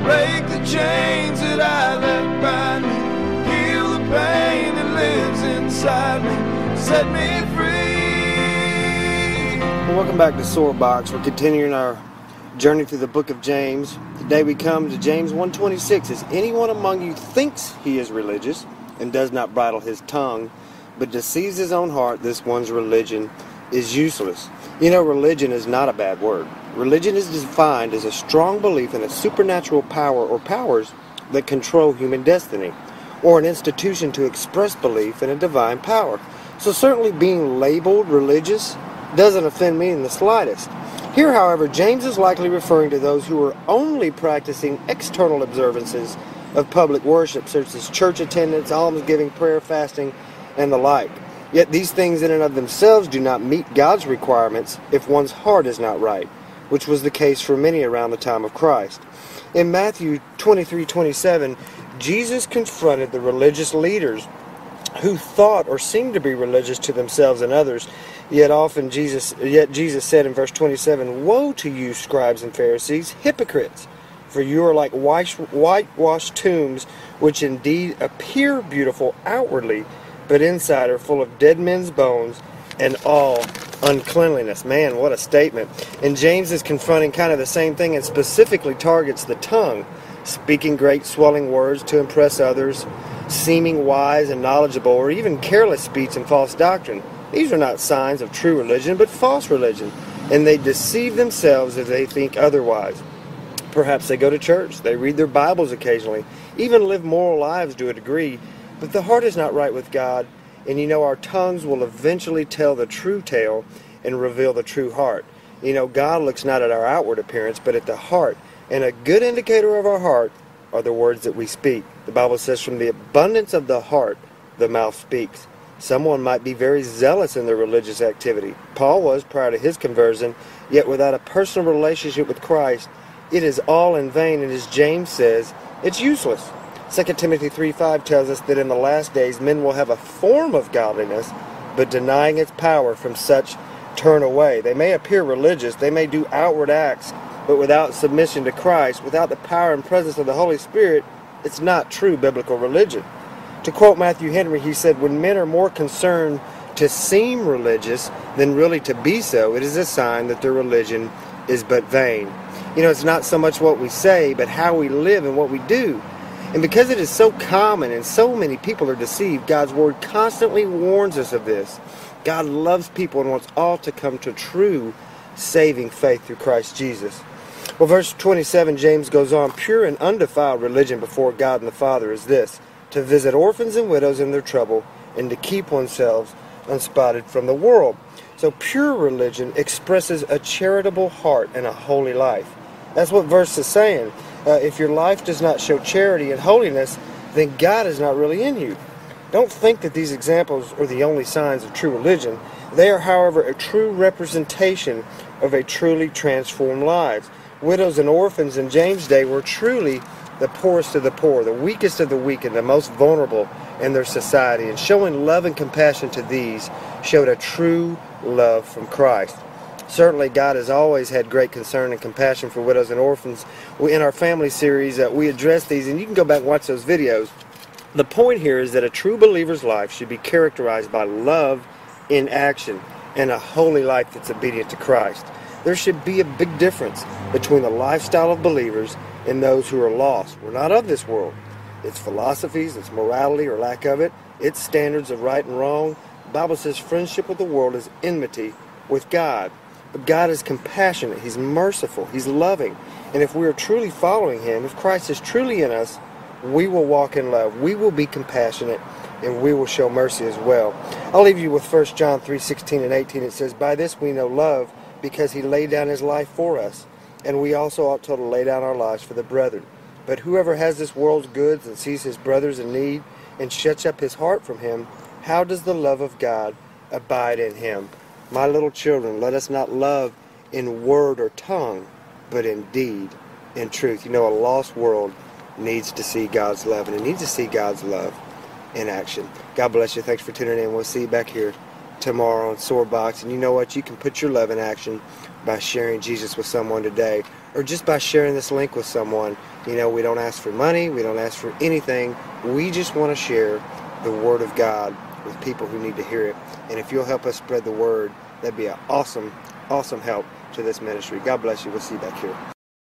Break the chains that I let bind me. Heal the pain that lives inside me. Set me free. Well, welcome back to Soarbox. We're continuing our journey through the book of James. Today we come to James 1:26. As anyone among you thinks he is religious and does not bridle his tongue, but deceives his own heart, this one's religion is useless. You know, religion is not a bad word. Religion is defined as a strong belief in a supernatural power or powers that control human destiny, or an institution to express belief in a divine power. So certainly being labeled religious doesn't offend me in the slightest. Here, however, James is likely referring to those who are only practicing external observances of public worship, such as church attendance, almsgiving, prayer, fasting, and the like. Yet these things in and of themselves do not meet God's requirements if one's heart is not right, which was the case for many around the time of Christ. In Matthew 23:27, Jesus confronted the religious leaders who thought or seemed to be religious to themselves and others. Yet Jesus said in verse 27, "Woe to you, scribes and Pharisees, hypocrites! For you are like whitewashed tombs, which indeed appear beautiful outwardly, but inside are full of dead men's bones and all uncleanliness." Man, what a statement. And James is confronting kind of the same thing and specifically targets the tongue, speaking great swelling words to impress others, seeming wise and knowledgeable, or even careless speech and false doctrine. These are not signs of true religion, but false religion, and they deceive themselves if they think otherwise. Perhaps they go to church, they read their Bibles occasionally, even live moral lives to a degree, but the heart is not right with God, and you know our tongues will eventually tell the true tale and reveal the true heart. You know, God looks not at our outward appearance, but at the heart, and a good indicator of our heart are the words that we speak. The Bible says, from the abundance of the heart, the mouth speaks. Someone might be very zealous in their religious activity. Paul was prior to his conversion, yet without a personal relationship with Christ, it is all in vain, and as James says, it's useless. 2 Timothy 3:5 tells us that in the last days men will have a form of godliness, but denying its power, from such turn away. They may appear religious, they may do outward acts, but without submission to Christ, without the power and presence of the Holy Spirit, it's not true biblical religion. To quote Matthew Henry, he said, "When men are more concerned to seem religious than really to be so, it is a sign that their religion is but vain." You know, it's not so much what we say, but how we live and what we do. And because it is so common and so many people are deceived, God's Word constantly warns us of this. God loves people and wants all to come to true saving faith through Christ Jesus. Well, verse 27, James goes on, "Pure and undefiled religion before God and the Father is this, to visit orphans and widows in their trouble, and to keep oneself unspotted from the world." So pure religion expresses a charitable heart and a holy life. That's what verse is saying. If your life does not show charity and holiness, then God is not really in you. Don't think that these examples are the only signs of true religion. They are, however, a true representation of a truly transformed lives. Widows and orphans in James' day were truly the poorest of the poor, the weakest of the weak, and the most vulnerable in their society. And showing love and compassion to these showed a true love from Christ. Certainly, God has always had great concern and compassion for widows and orphans. In our family series, we address these, and you can go back and watch those videos. The point here is that a true believer's life should be characterized by love in action and a holy life that's obedient to Christ. There should be a big difference between the lifestyle of believers and those who are lost. We're not of this world. Its philosophies, its morality or lack of it, its standards of right and wrong. The Bible says friendship with the world is enmity with God. But God is compassionate. He's merciful. He's loving. And if we are truly following Him, if Christ is truly in us, we will walk in love. We will be compassionate, and we will show mercy as well. I'll leave you with 1 John 3:16 and 18. It says, "By this we know love, because He laid down His life for us, and we also ought to lay down our lives for the brethren. But whoever has this world's goods and sees his brothers in need and shuts up his heart from him, how does the love of God abide in him?" My little children, let us not love in word or tongue, but in deed, in truth. You know, a lost world needs to see God's love, and it needs to see God's love in action. God bless you. Thanks for tuning in. We'll see you back here tomorrow on Soarbox. And you know what? You can put your love in action by sharing Jesus with someone today. or just by sharing this link with someone. You know, we don't ask for money, we don't ask for anything. We just want to share the Word of God with people who need to hear it. And if you'll help us spread the word, that'd be an awesome help to this ministry. God bless you. We'll see you back here.